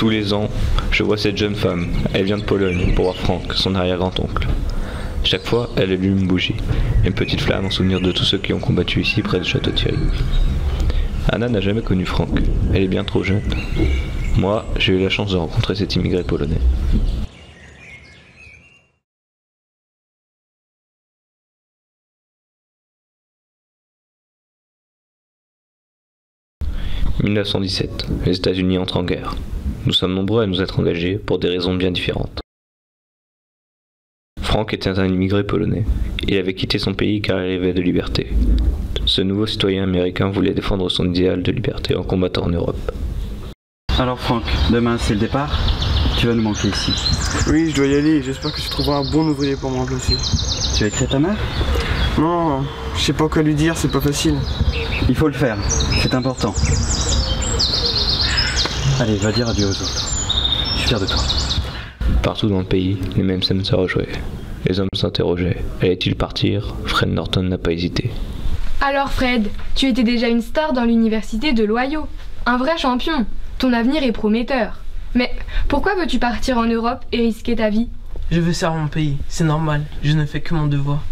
Tous les ans, je vois cette jeune femme. Elle vient de Pologne pour voir Frank, son arrière-grand-oncle. Chaque fois, elle allume une bougie, une petite flamme en souvenir de tous ceux qui ont combattu ici près du château Thierry. Anna n'a jamais connu Frank. Elle est bien trop jeune. Moi, j'ai eu la chance de rencontrer cet immigré polonais. « 1917. Les États-Unis entrent en guerre. Nous sommes nombreux à nous être engagés pour des raisons bien différentes. Frank était un immigré polonais. Il avait quitté son pays car il rêvait de liberté. Ce nouveau citoyen américain voulait défendre son idéal de liberté en combattant en Europe. Alors Frank, demain c'est le départ. Tu vas nous manquer ici. Oui, je dois y aller. J'espère que tu trouveras un bon ouvrier pour me remplacer. Tu as écrit à ta mère? Non, je sais pas quoi lui dire, c'est pas facile. Il faut le faire, c'est important. Allez, va dire adieu aux autres. Je suis fier de toi. Partout dans le pays, les mêmes scènes se rejouaient. Les hommes s'interrogeaient. Allait-il partir? Fred Norton n'a pas hésité. Alors Fred, tu étais déjà une star dans l'université de l'Ohio. Un vrai champion. Ton avenir est prometteur. Mais pourquoi veux-tu partir en Europe et risquer ta vie? Je veux servir mon pays, c'est normal. Je ne fais que mon devoir.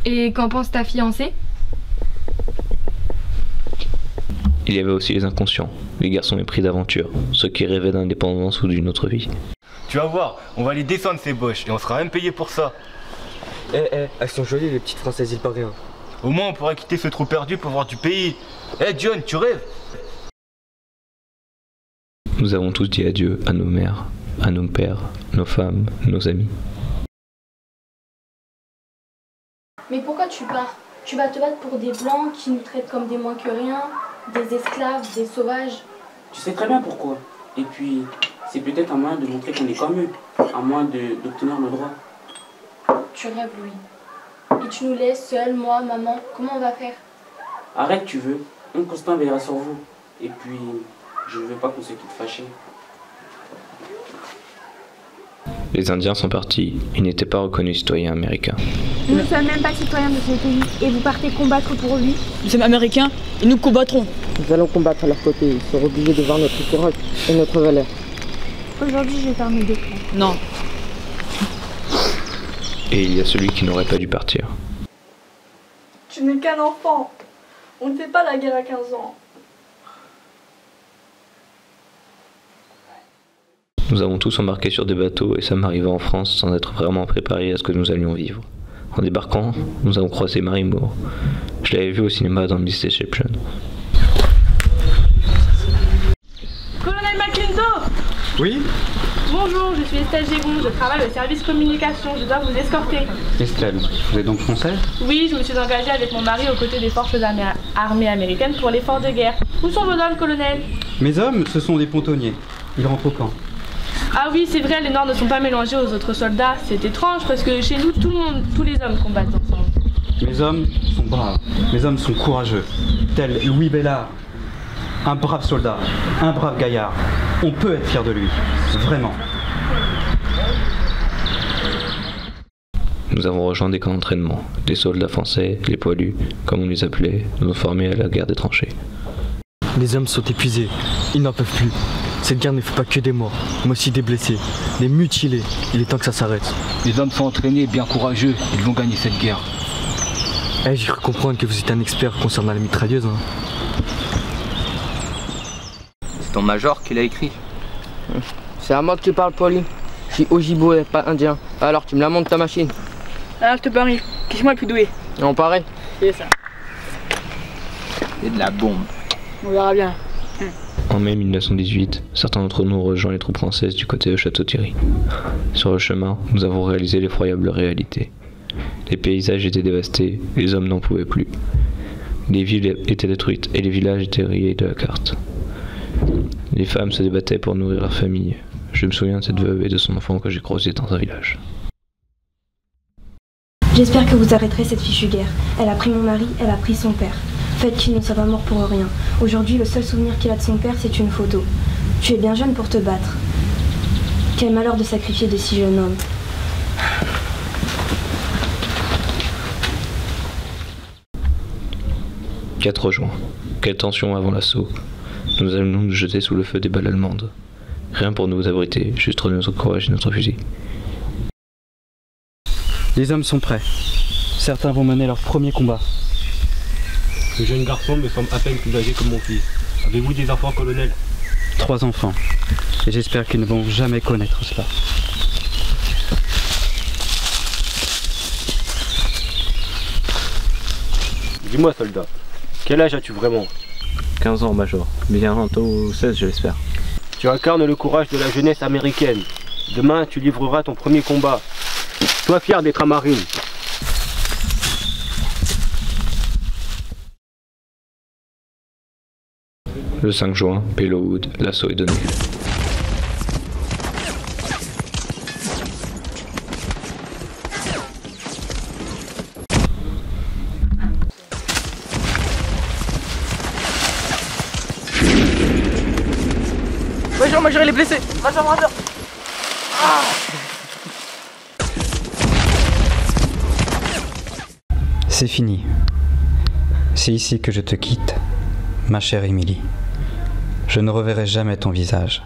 Et qu'en pense ta fiancée? Il y avait aussi les inconscients, les garçons épris d'aventure, ceux qui rêvaient d'indépendance ou d'une autre vie. Tu vas voir, on va les descendre ces boches et on sera même payé pour ça. Elles sont jolies les petites françaises, il paraît. Au moins on pourra quitter ce trou perdu pour voir du pays. John, tu rêves? Nous avons tous dit adieu à nos mères, à nos pères, nos femmes, nos amis. Mais pourquoi tu pars? Tu vas te battre pour des blancs qui nous traitent comme des moins que rien, des esclaves, des sauvages. Tu sais très bien pourquoi. Et puis, c'est peut-être un moyen de montrer qu'on est comme eux, un moyen d'obtenir nos droits. Tu rêves, Louis. Et tu nous laisses seuls, moi, maman. Comment on va faire? Arrête, tu veux. Un Constant veillera sur vous. Et puis, je ne veux pas qu'on se quitte fâchés. Les Indiens sont partis. Ils n'étaient pas reconnus citoyens américains. Nous ne sommes même pas citoyens de ce pays et vous partez combattre pour lui. Nous sommes américains et nous combattrons. Nous allons combattre à leur côté. Ils seront obligés de voir notre courage et notre valeur. Aujourd'hui, je vais faire mes décrets. Non. Et il y a celui qui n'aurait pas dû partir. Tu n'es qu'un enfant. On ne fait pas la guerre à 15 ans. Nous avons tous embarqué sur des bateaux et sommes arrivés en France sans être vraiment préparés à ce que nous allions vivre. En débarquant, nous avons croisé Mary Moore. Je l'avais vue au cinéma dans Miss Deception. Colonel Mackenzo! Oui? Bonjour, je suis Estelle Gégon, je travaille au service communication, je dois vous escorter. Estelle, vous êtes donc française? Oui, je me suis engagée avec mon mari aux côtés des forces armées américaines pour l'effort de guerre. Où sont vos hommes, colonel? Mes hommes, ce sont des pontonniers. Ils rentrent au camp. Ah oui, c'est vrai, les Noirs ne sont pas mélangés aux autres soldats. C'est étrange parce que chez nous, tous les hommes combattent ensemble. Mes hommes sont braves, mes hommes sont courageux. Tel Louis Bellard, un brave soldat, un brave gaillard. On peut être fier de lui, vraiment. Nous avons rejoint des camps d'entraînement. Des soldats français, les poilus, comme on les appelait, nous ont formés à la guerre des tranchées. Les hommes sont épuisés, ils n'en peuvent plus. Cette guerre ne fait pas que des morts, mais aussi des blessés, des mutilés. Il est temps que ça s'arrête. Les hommes sont entraînés, bien courageux, ils vont gagner cette guerre. J'ai cru comprendre que vous êtes un expert concernant la mitrailleuse. C'est ton major qui l'a écrit. C'est à moi que tu parles, Pauline. Je suis Ojibo et pas indien. Alors tu me la montres ta machine. Ah, je te parie, qui c'est moi le plus doué? Non, pareil. C'est ça. C'est de la bombe. On verra bien. En mai 1918, certains d'entre nous ont rejoint les troupes françaises du côté de Château Thierry. Sur le chemin, nous avons réalisé l'effroyable réalité. Les paysages étaient dévastés, les hommes n'en pouvaient plus. Les villes étaient détruites et les villages étaient rayés de la carte. Les femmes se débattaient pour nourrir leur famille. Je me souviens de cette veuve et de son enfant que j'ai croisé dans un village. J'espère que vous arrêterez cette fichue guerre. Elle a pris mon mari, elle a pris son père. Faites qu'il ne soit pas mort pour rien. Aujourd'hui, le seul souvenir qu'il a de son père, c'est une photo. Tu es bien jeune pour te battre. Quel malheur de sacrifier de si jeunes hommes. « 4 juin. Quelle tension avant l'assaut. Nous allons nous jeter sous le feu des balles allemandes. Rien pour nous abriter, juste trouver notre courage et notre fusil. Les hommes sont prêts. Certains vont mener leur premier combat. Ce jeune garçon me semble à peine plus âgé que mon fils. Avez-vous des enfants, colonel? 3 enfants. Et j'espère qu'ils ne vont jamais connaître cela. Dis-moi, soldat, quel âge as-tu vraiment? 15 ans, major. Bientôt 16, je l'espère. Tu incarnes le courage de la jeunesse américaine. Demain, tu livreras ton premier combat. Sois fier d'être un marine. Le 5 juin, Belleau-Wood, l'assaut est donné. Major, il est blessé. Major. Ah. C'est fini. C'est ici que je te quitte, ma chère Émilie. Je ne reverrai jamais ton visage.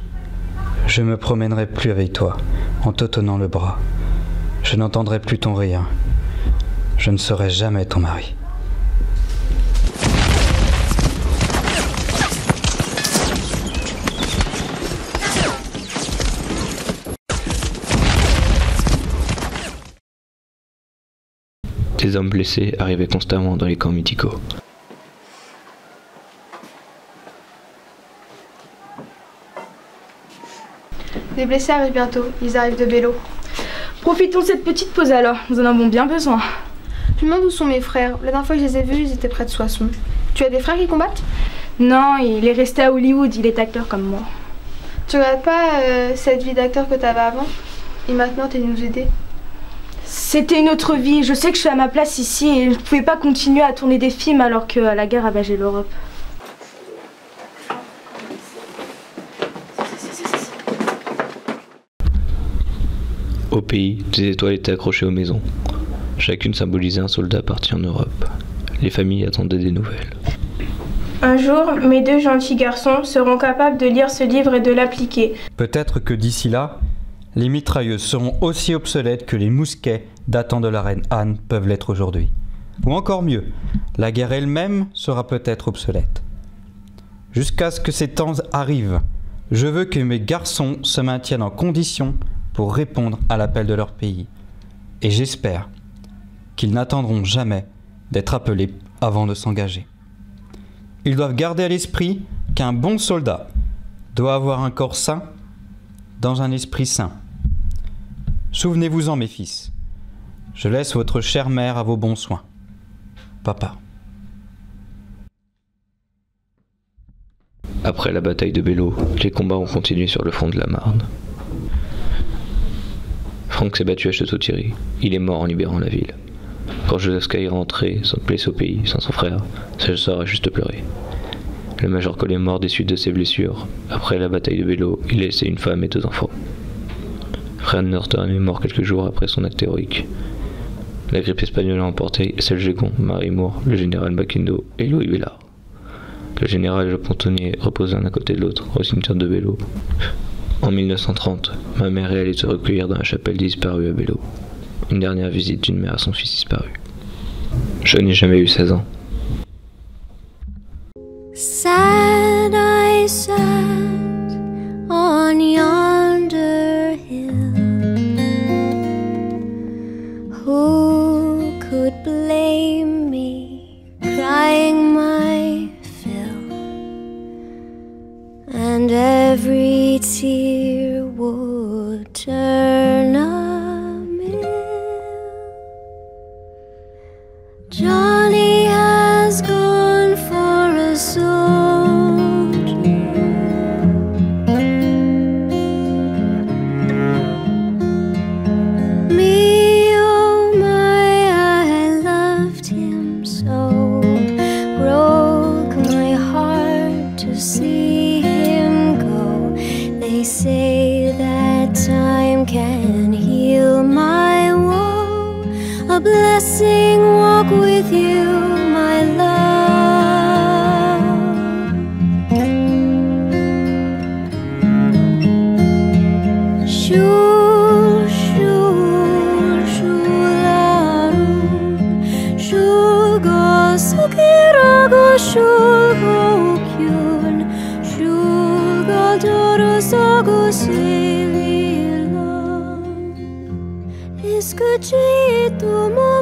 Je me promènerai plus avec toi, en te tenant le bras. Je n'entendrai plus ton rire. Je ne serai jamais ton mari. Des hommes blessés arrivaient constamment dans les camps médicaux. Les blessés arrivent bientôt, ils arrivent de Bello. Profitons de cette petite pause alors, nous en avons bien besoin. Je me demande où sont mes frères. La dernière fois que je les ai vus, ils étaient près de Soissons. Tu as des frères qui combattent? Non, il est resté à Hollywood, il est acteur comme moi. Tu regardes pas cette vie d'acteur que t'avais avant? Et maintenant t'es nous aider? C'était une autre vie, je sais que je suis à ma place ici et je ne pouvais pas continuer à tourner des films alors que la guerre ravagé l'Europe. Au pays, des étoiles étaient accrochées aux maisons. Chacune symbolisait un soldat parti en Europe. Les familles attendaient des nouvelles. Un jour, mes 2 gentils garçons seront capables de lire ce livre et de l'appliquer. Peut-être que d'ici là, les mitrailleuses seront aussi obsolètes que les mousquets datant de la reine Anne peuvent l'être aujourd'hui. Ou encore mieux, la guerre elle-même sera peut-être obsolète. Jusqu'à ce que ces temps arrivent, je veux que mes garçons se maintiennent en condition pour répondre à l'appel de leur pays. Et j'espère qu'ils n'attendront jamais d'être appelés avant de s'engager. Ils doivent garder à l'esprit qu'un bon soldat doit avoir un corps sain dans un esprit sain. Souvenez-vous-en, mes fils. Je laisse votre chère mère à vos bons soins. Papa. Après la bataille de Bello, les combats ont continué sur le front de la Marne. Frank s'est battu à Château-Thierry. Il est mort en libérant la ville. Quand Jodowska est rentré, blessé au pays, sans son frère, sa sœur a juste pleuré. Le major Cole est mort des suites de ses blessures. Après la bataille de Bello, il a laissé une femme et 2 enfants. Fred Norton est mort quelques jours après son acte héroïque. La grippe espagnole a emporté Selgegon, Marie Moore, le général Mackindo et Louis Bellard. Le général et le pontonnier reposent l'un à côté de l'autre au cimetière de Bello. En 1930, ma mère est allée se recueillir dans la chapelle des disparus à Bello. Une dernière visite d'une mère à son fils disparu. Je n'ai jamais eu 16 ans. Sad I sat on yonder hill. Who could blame me crying my fill? And every tear would turn a mill. Johnny has gone for a soldier. Me, oh my, I loved him so. Broke my heart to see him go. They say that time can heal my woe. A blessing walk with you, my love. tu es tout mon